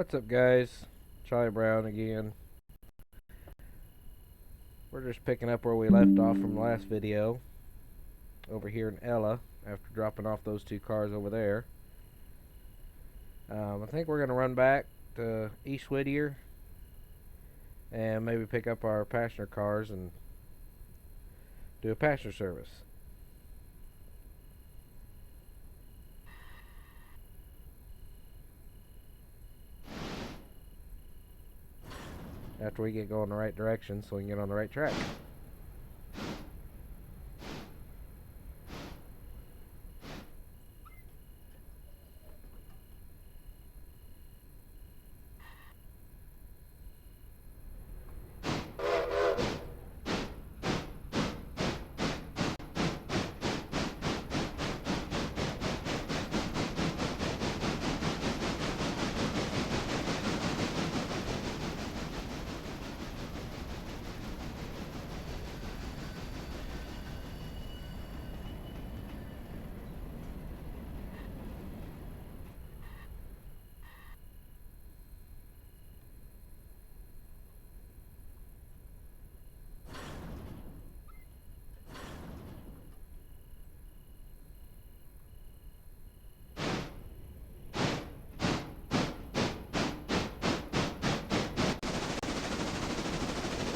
What's up, guys? Charlie Brown again. We're just picking up where we left off from the last video over here in Ella after dropping off those two cars over there. I think we're going to run back to East Whittier and maybe pick up our passenger cars and do a passenger service. After we get going the right direction so we can get on the right track.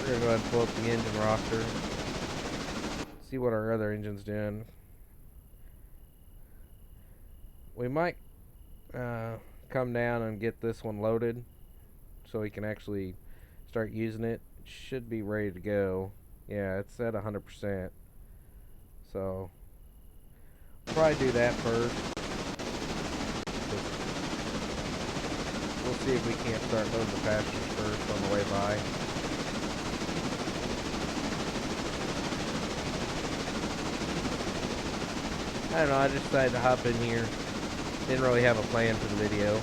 We're going to go ahead and pull up the engine roster. See what our other engine's doing. We might come down and get this one loaded so we can actually start using it. It should be ready to go. Yeah, it's at 100%. So we'll probably do that first. We'll see if we can't start loading the passengers first on the way by. I don't know, I just decided to hop in here. Didn't really have a plan for the video.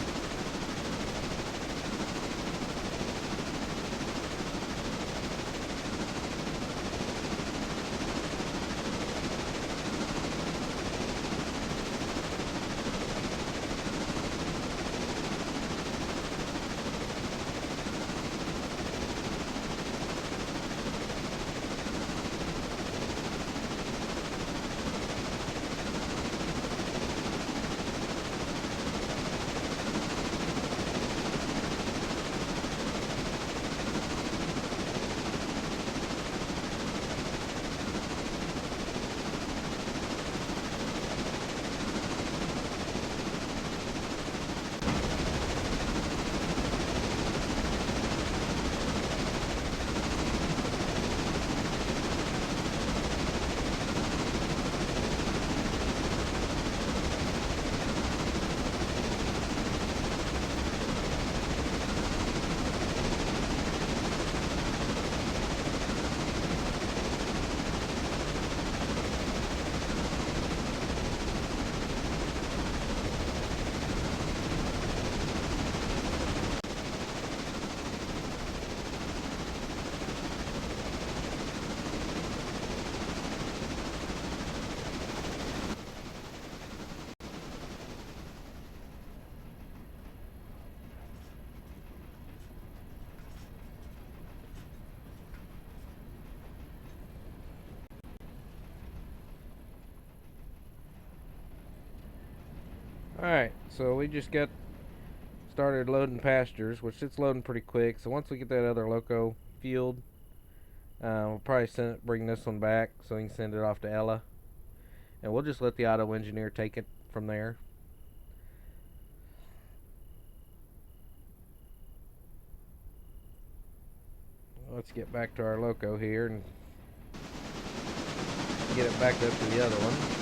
Alright, so we just got started loading passengers, which it's loading pretty quick. So once we get that other loco fueled, we'll probably bring this one back so we can send it off to Ella. And we'll just let the auto engineer take it from there. Let's get back to our loco here and get it backed up to the other one.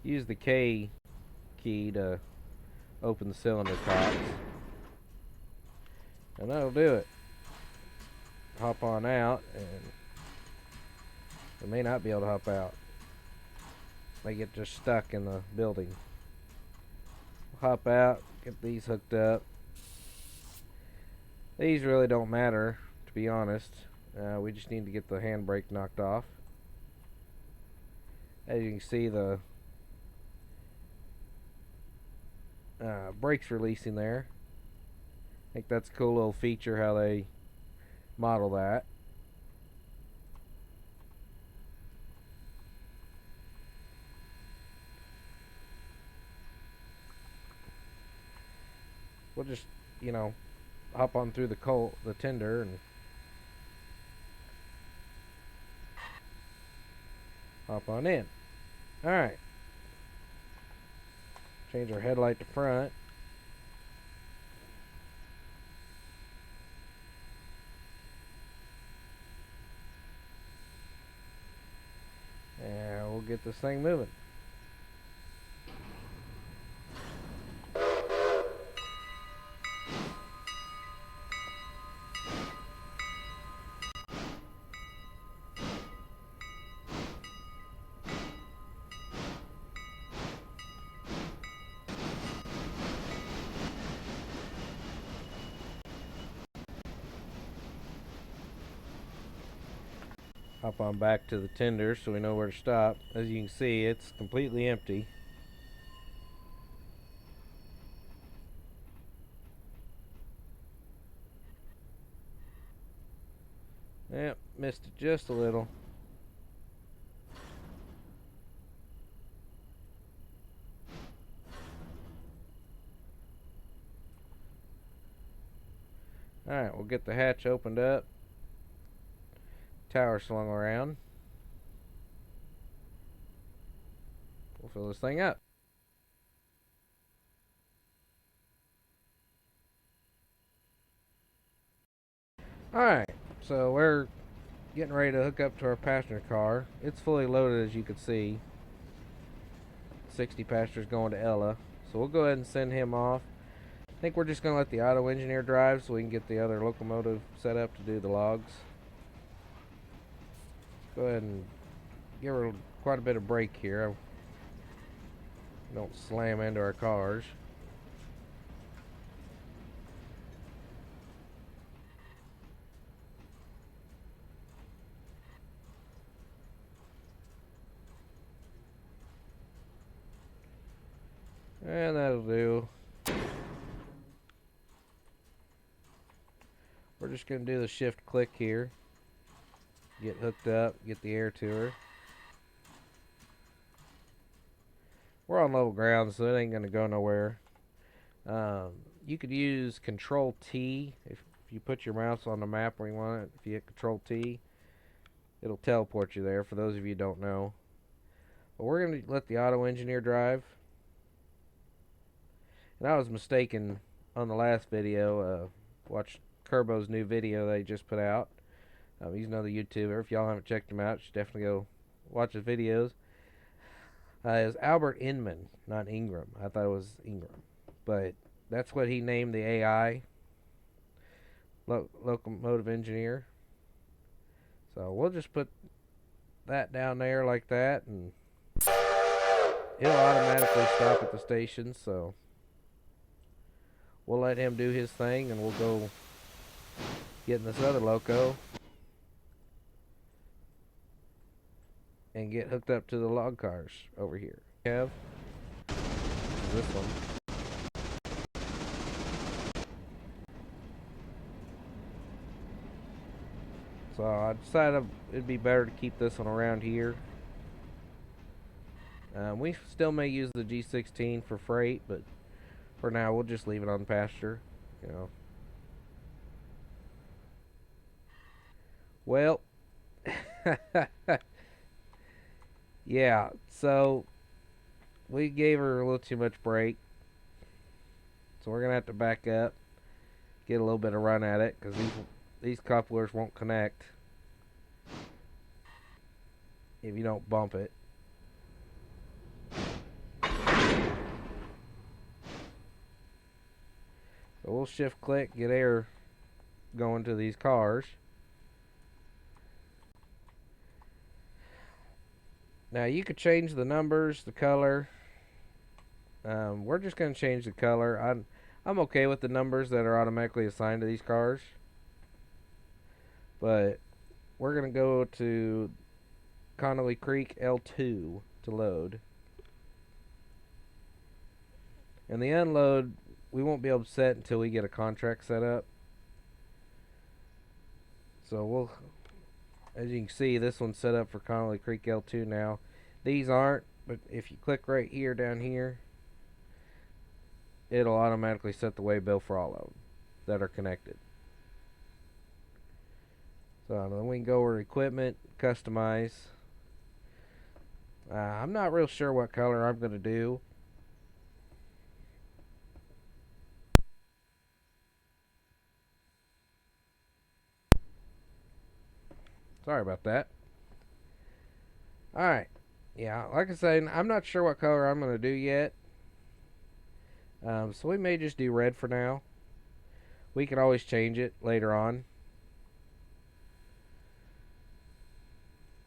Use the K key to open the cylinder tops. And that'll do it. Hop on out, and it may not be able to hop out. May get just stuck in the building. Hop out, get these hooked up. These really don't matter, to be honest. We just need to get the handbrake knocked off. As you can see, the brake's releasing there. I think that's a cool little feature how they model that. We'll just, hop on through the tender and hop on in. Alright. Change our headlight to front. And we'll get this thing moving. Hop on back to the tender so we know where to stop. As you can see, it's completely empty. Yep, missed it just a little. Alright, we'll get the hatch opened up. Tower swung around. We'll fill this thing up. Alright, so we're getting ready to hook up to our passenger car. It's fully loaded, as you can see. 60 passengers going to Ella. So we'll go ahead and send him off. I think we're just going to let the auto engineer drive so we can get the other locomotive set up to do the logs. Go ahead and give her quite a bit of brake here. Don't slam into our cars. And that'll do. We're just going to do the shift click here. Get hooked up, get the air to her. We're on level ground, so it ain't going to go nowhere. You could use Control T if you put your mouse on the map where you want it. If you hit Control T, it'll teleport you there, for those of you who don't know. But we're going to let the auto engineer drive. And I was mistaken on the last video. Watch Kerbo's new video that he just put out. He's another YouTuber. If y'all haven't checked him out, you should definitely go watch his videos. It was Albert Inman, not Ingram. I thought it was Ingram. But that's what he named the AI, locomotive engineer. So we'll just put that down there like that, and it'll automatically stop at the station. So we'll let him do his thing, and we'll go get in this other loco and get hooked up to the log cars over here. Have this one. So I decided it'd be better to keep this one around here. We still may use the G16 for freight, but for now we'll just leave it on pasture, you know. Well, yeah, so we gave her a little too much brake. So we're going to have to back up, get a little bit of run at it, because these couplers won't connect if you don't bump it. So we'll shift click, get air going to these cars. Now you could change the numbers, the color. We're just going to change the color. I'm okay with the numbers that are automatically assigned to these cars. But we're going to go to Connolly Creek L2 to load. And the unload, we won't be able to set until we get a contract set up. So we'll, as you can see, this one's set up for Connolly Creek L2 now. These aren't, but if you click right here down here, it'll automatically set the way bill for all of them that are connected. So then we can go over equipment, customize. I'm not real sure what color I'm going to do. Sorry about that. Alright. Yeah, like I said, I'm not sure what color I'm going to do yet. So we may just do red for now. We can always change it later on.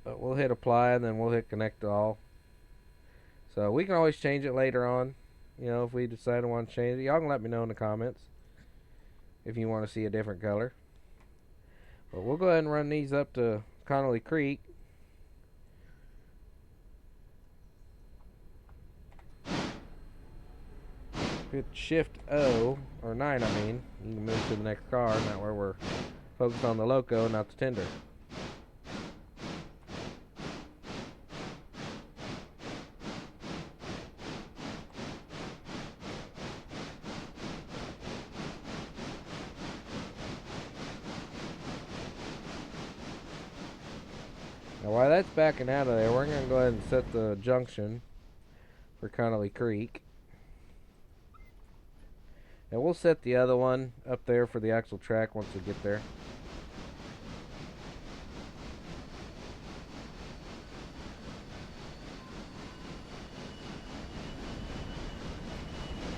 But we'll hit apply and then we'll hit connect to all. So we can always change it later on. You know, if we decide to want to change it. Y'all can let me know in the comments if you want to see a different color. But we'll go ahead and run these up to Connolly Creek. Hit Shift O, or 9 I mean. You can move to the next car, and that way we're focused on the loco, not the tender. Now while that's backing out of there, we're going to go ahead and set the junction for Connolly Creek. And we'll set the other one up there for the actual track once we get there.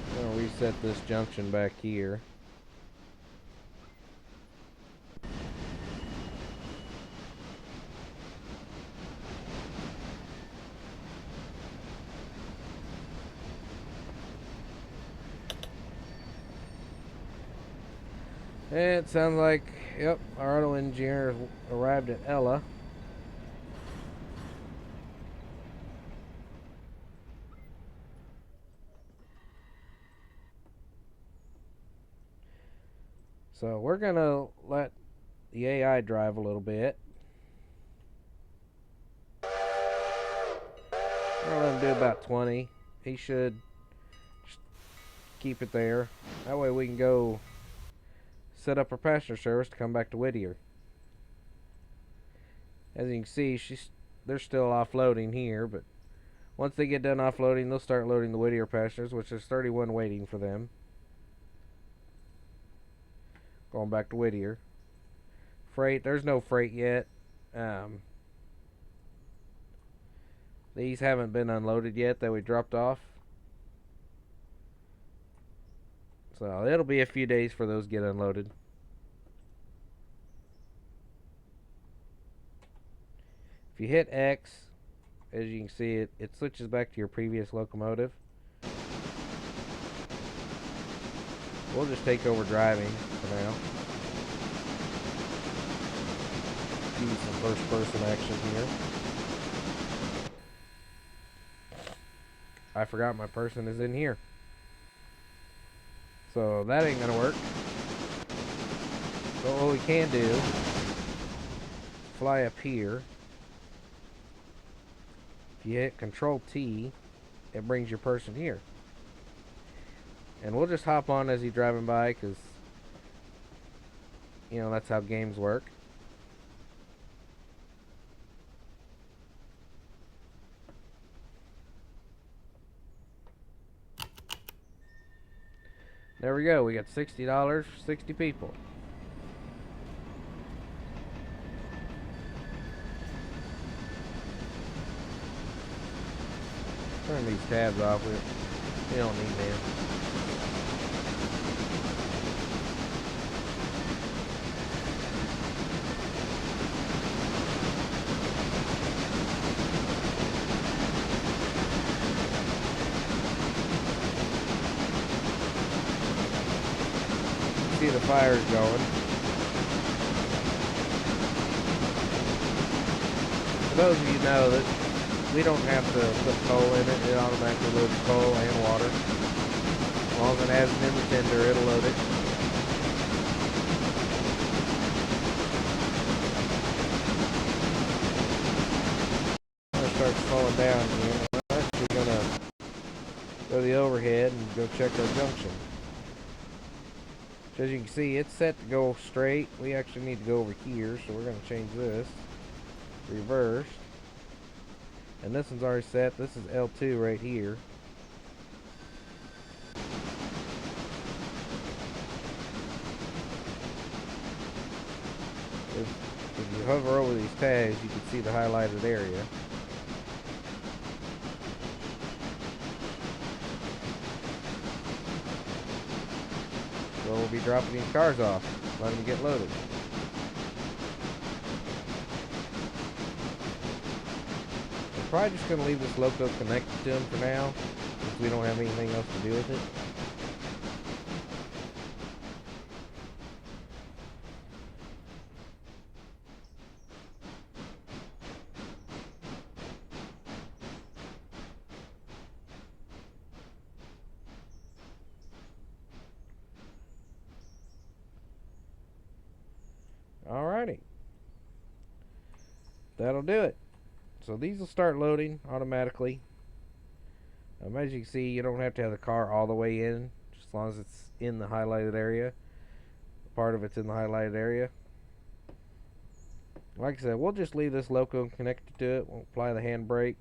I'm going to reset this junction back here. It sounds like, yep, our auto engineer arrived at Ella. So we're going to let the AI drive a little bit. We're going to let him do about 20. He should just keep it there. That way we can go set up our passenger service to come back to Whittier. As you can see, they're still offloading here, but once they get done offloading, they'll start loading the Whittier passengers, which there's 31 waiting for them. Going back to Whittier. Freight, there's no freight yet. These haven't been unloaded yet that we dropped off. So it'll be a few days for those get unloaded. If you hit X, as you can see, it switches back to your previous locomotive. We'll just take over driving for now. Give you some first person action here. I forgot my person is in here. So that ain't gonna work. So what we can do, fly up here. If you hit Control T, it brings your person here. And we'll just hop on as he's driving by, because, you know, that's how games work. There we go. We got $60 for 60 people. Turn these tabs off. We don't need them. the fires going. For those of you who know that we don't have to put coal in it. It automatically loads coal and water. As long as it has it in the tender, it'll load it. It starts slowing down again. We're actually going to go to the overhead and go check our junction. So as you can see, it's set to go straight. We actually need to go over here, so we're going to change this. Reverse. And this one's already set. This is L2 right here. If you hover over these tags, you can see the highlighted area. So we'll be dropping these cars off, letting them get loaded. We're probably just going to leave this loco connected to them for now, since we don't have anything else to do with it. Alrighty. That'll do it. So these will start loading automatically. As you can see, you don't have to have the car all the way in, just as long as it's in the highlighted area. Part of it's in the highlighted area. Like I said, we'll just leave this loco connected to it. We'll apply the handbrake.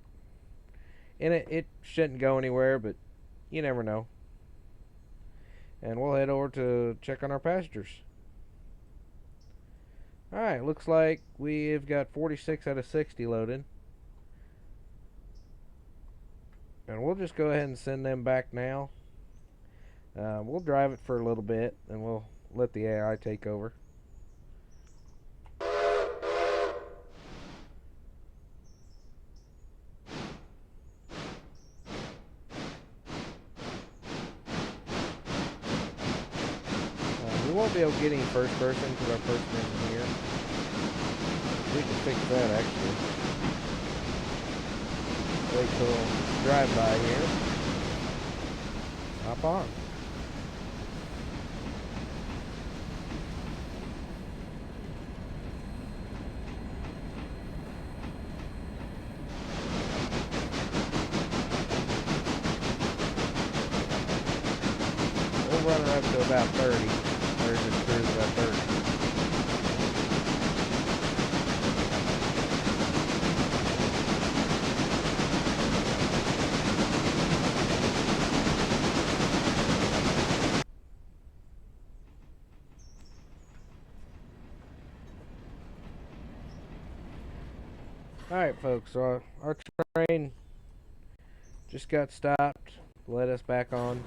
And it shouldn't go anywhere, but you never know. And we'll head over to check on our passengers. Alright, looks like we've got 46 out of 60 loaded. And we'll just go ahead and send them back now. We'll drive it for a little bit, and we'll let the AI take over. We won't be able to get any first person because our person isn't here. We can fix that actually. Wait till drive by here. Hop on. We'll run her up to about 30. There's just cruise about 30. Alright folks, so our train just got stopped, let us back on.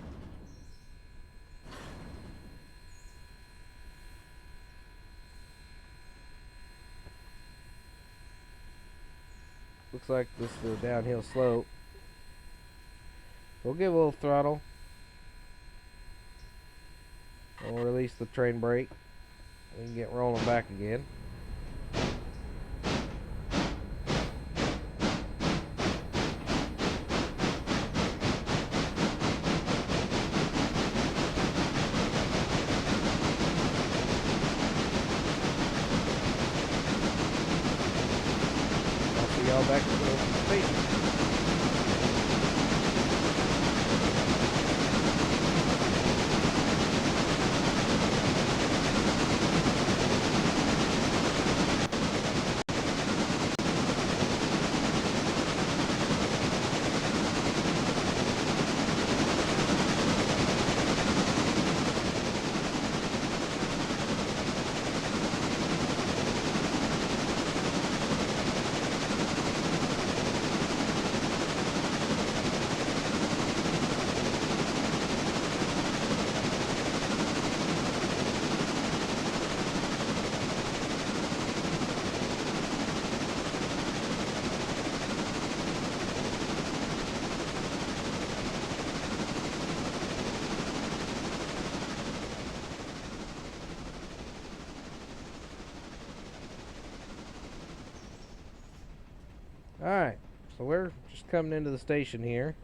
Looks like this is a downhill slope. We'll give a little throttle. And we'll release the train brake. We can get rolling back again. Y'all back to the station. Alright, so we're just coming into the station here.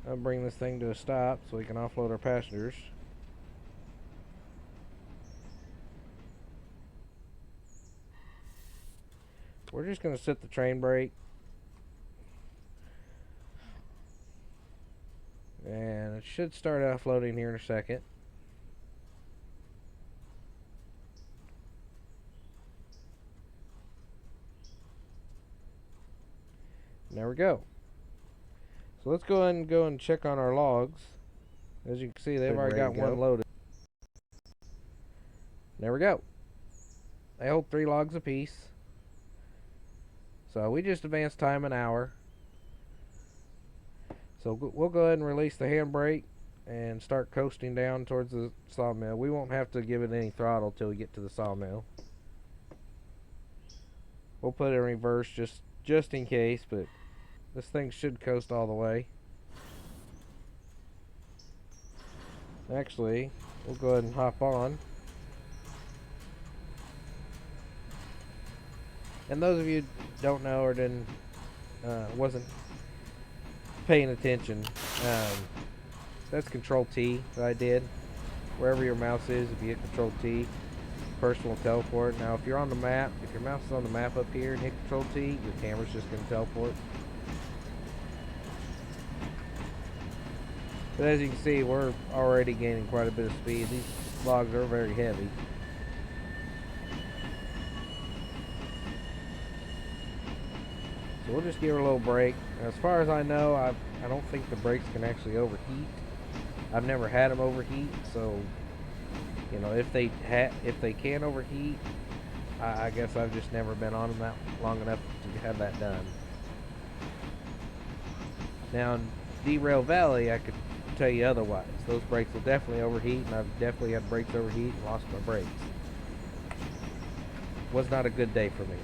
I'll bring this thing to a stop so we can offload our passengers. We're just going to set the train brake. And it should start offloading here in a second. And there we go. So let's go ahead and check on our logs. As you can see, they've already got one loaded. There we go. They hold 3 logs apiece. So we just advanced time an hour. So we'll go ahead and release the handbrake and start coasting down towards the sawmill. We won't have to give it any throttle till we get to the sawmill. We'll put it in reverse just in case, but this thing should coast all the way. Actually, we'll go ahead and hop on. And those of you who don't know or wasn't paying attention, that's Control T that I did. Wherever your mouse is, if you hit Control T, person will teleport. Now, if you're on the map, if your mouse is on the map up here and hit Control T, your camera's just going to teleport. But as you can see, we're already gaining quite a bit of speed. These logs are very heavy. So we'll just give her a little break. As far as I know, I don't think the brakes can actually overheat. I've never had them overheat, so you know, if they can overheat, I guess I've just never been on them that long enough to have that done. Now in Derail Valley, I could tell you otherwise. Those brakes will definitely overheat, and I've definitely had brakes overheat and lost my brakes. Was not a good day for me.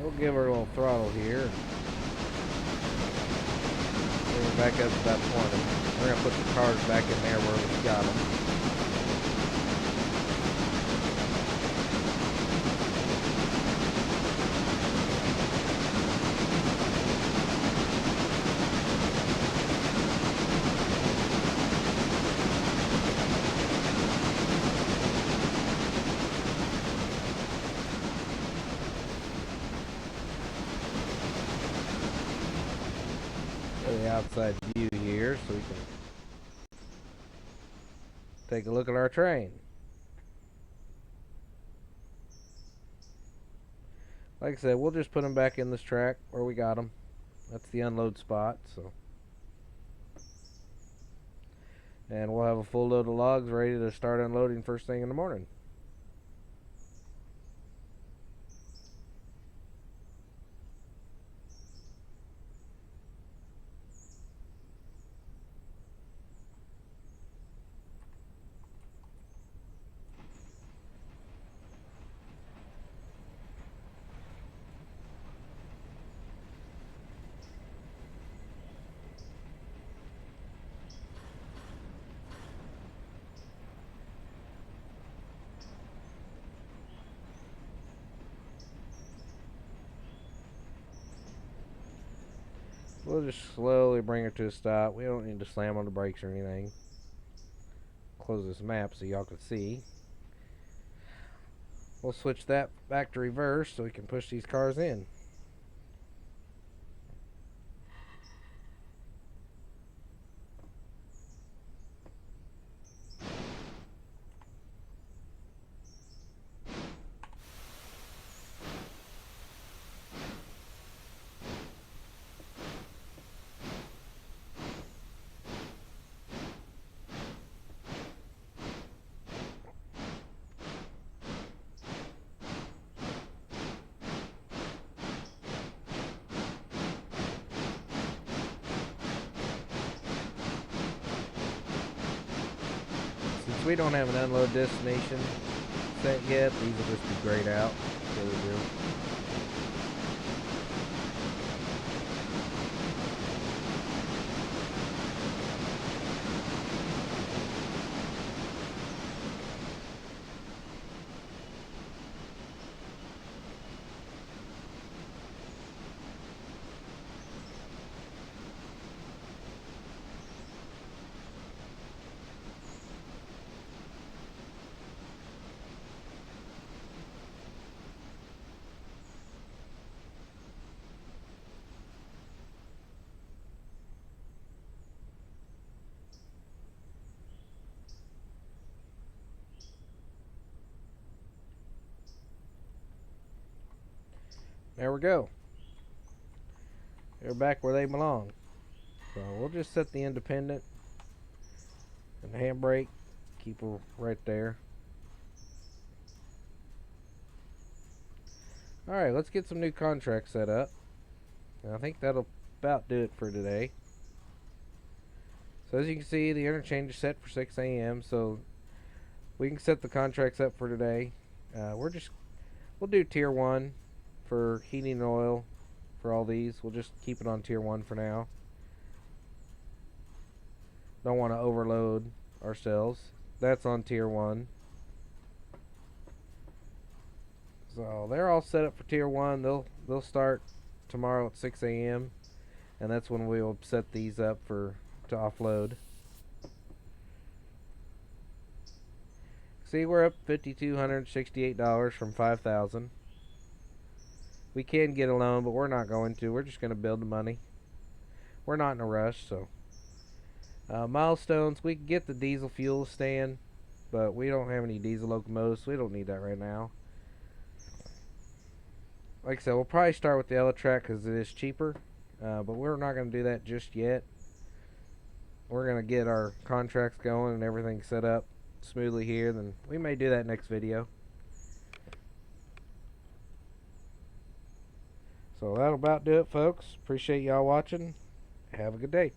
We'll give her a little throttle here. Bring her back up to about 20. We're going to put the cars back in there where we got them. The outside view here so we can take a look at our train. Like I said, we'll just put them back in this track where we got them. That's the unload spot, so. And we'll have a full load of logs ready to start unloading first thing in the morning. We'll just slowly bring her to a stop. We don't need to slam on the brakes or anything. Close this map so y'all can see. We'll switch that back to reverse so we can push these cars in. Since we don't have an unload destination set yet, these will just be grayed out. So they do. There we go. They're back where they belong. So we'll just set the independent and the handbrake. Keep her right there. Alright, let's get some new contracts set up. And I think that'll about do it for today. So as you can see, the interchange is set for 6 a.m. So we can set the contracts up for today. We'll do tier 1 for heating and oil for all these. We'll just keep it on tier 1 for now. Don't want to overload ourselves. That's on tier 1. So they're all set up for tier 1. They'll start tomorrow at 6 a.m. and that's when we'll set these up to offload. See, we're up $5,268 from $5,000. We can get a loan, but we're not going to. We're just going to build the money. We're not in a rush, so. Milestones, we can get the diesel fuel stand, but we don't have any diesel locomotives, so we don't need that right now. Like I said, we'll probably start with the Electrac because it is cheaper, but we're not going to do that just yet. We're going to get our contracts going and everything set up smoothly here, then we may do that next video. So that'll about do it, folks. Appreciate y'all watching. Have a good day.